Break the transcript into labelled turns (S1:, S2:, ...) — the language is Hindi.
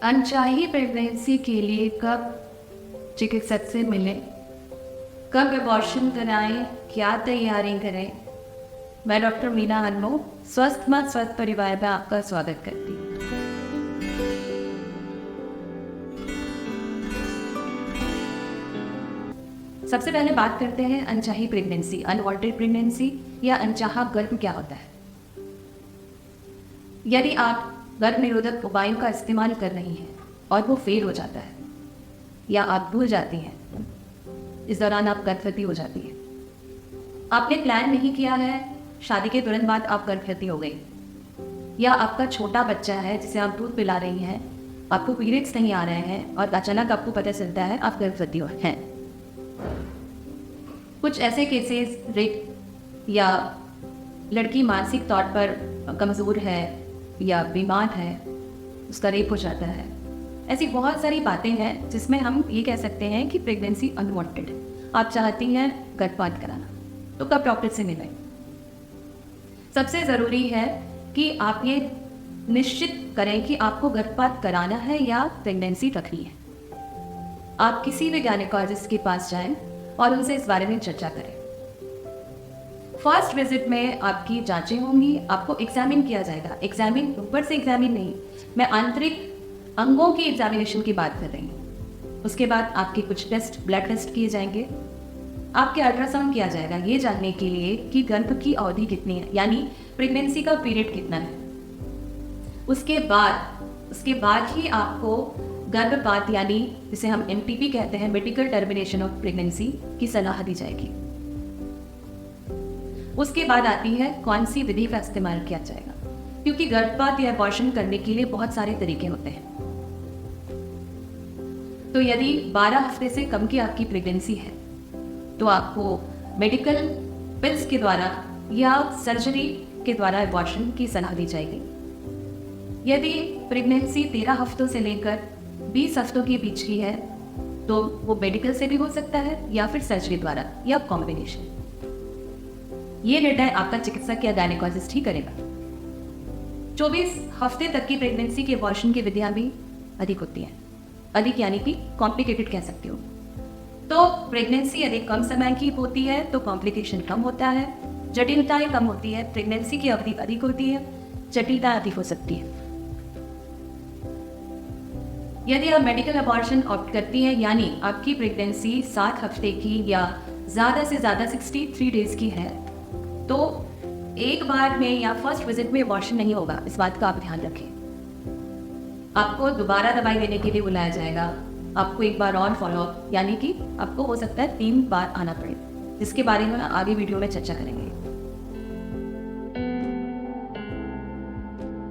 S1: अनचाही प्रेगनेंसी के लिए कब चिकित्सक से मिलें, कब अबॉर्शन कराएं, क्या तैयारी करें। मैं डॉक्टर मीना हनमो स्वस्थ माँ स्वस्थ परिवार में आपका स्वागत करती हूँ। सबसे पहले बात करते हैं अनचाही प्रेगनेंसी, अनवांटेड प्रेगनेंसी या अनचाहा गर्भ क्या होता है। यदि आप गर्भ निरोधक उपायों का इस्तेमाल कर रही हैं और वो फेल हो जाता है या आप भूल जाती हैं, इस दौरान आप गर्भवती हो जाती हैं। आपने प्लान नहीं किया है, शादी के तुरंत बाद आप गर्भवती हो गई, या आपका छोटा बच्चा है जिसे आप दूध पिला रही हैं, आपको पीरियड्स नहीं आ रहे हैं और अचानक आपको पता चलता है आप गर्भवती हैं। कुछ ऐसे केसेस रेप या लड़की मानसिक तौर पर कमज़ोर है या बीमार है, उसका रेप हो जाता है। ऐसी बहुत सारी बातें हैं जिसमें हम ये कह सकते हैं कि प्रेगनेंसी अनवांटेड है। आप चाहती हैं गर्भपात कराना, तो कब डॉक्टर से मिलें। सबसे ज़रूरी है कि आप ये निश्चित करें कि आपको गर्भपात कराना है या प्रेगनेंसी रखनी है। आप किसी भी गायनेकोलॉजिस्ट के पास जाएं और उनसे इस बारे में चर्चा करें। फर्स्ट विजिट में आपकी जांचें होंगी, आपको एग्जामिन किया जाएगा। एग्जामिन ऊपर से एग्जामिन नहीं, मैं आंतरिक अंगों की एग्जामिनेशन की बात कर रही हूँ। उसके बाद आपके कुछ टेस्ट, ब्लड टेस्ट किए जाएंगे, आपके अल्ट्रासाउंड किया जाएगा ये जानने के लिए कि गर्भ की अवधि कितनी है, यानी प्रेगनेंसी का पीरियड कितना है। उसके बाद ही आपको गर्भपात यानी जिसे हम MTP कहते हैं, मेडिकल टर्मिनेशन ऑफ प्रेगनेंसी की सलाह दी जाएगी। उसके बाद आती है कौन सी विधि का इस्तेमाल किया जाएगा, क्योंकि गर्भपात या अबॉर्शन करने के लिए बहुत सारे तरीके होते हैं। तो यदि 12 हफ्ते से कम की आपकी प्रेगनेंसी है तो आपको मेडिकल पिल्स के द्वारा या सर्जरी के द्वारा अबॉर्शन की सलाह दी जाएगी। यदि प्रेगनेंसी 13 हफ्तों से लेकर 20 हफ्तों के बीच की है तो वो मेडिकल से भी हो सकता है या फिर सर्जरी द्वारा या कॉम्बिनेशन। ये निर्णय आपका चिकित्सक या गायनेकोलॉजिस्ट ही करेगा। 24 हफ्ते तक की प्रेगनेंसी के अबॉर्शन की विधियां भी अधिक होती हैं, अधिक यानी कि कॉम्प्लिकेटेड कह सकते हो। तो प्रेगनेंसी यदि कम समय की होती है तो कॉम्प्लिकेशन कम होता है, जटिलताएं कम होती है। प्रेगनेंसी की अवधि अधिक होती है, जटिलता अधिक हो सकती है। यदि आप मेडिकल अबॉर्शन ऑप्ट करती हैं, यानी आपकी प्रेगनेंसी 7 हफ्ते की या ज़्यादा से ज़्यादा 63 डेज की है, तो एक बार में या फर्स्ट विजिट में अबॉर्शन नहीं होगा। इस बात का आप ध्यान रखें। आपको दोबारा दवाई देने के लिए बुलाया जाएगा, आपको एक बार और फॉलोअप, यानी कि आपको हो सकता है 3 बार आना पड़े, जिसके बारे में आगे वीडियो में चर्चा करेंगे।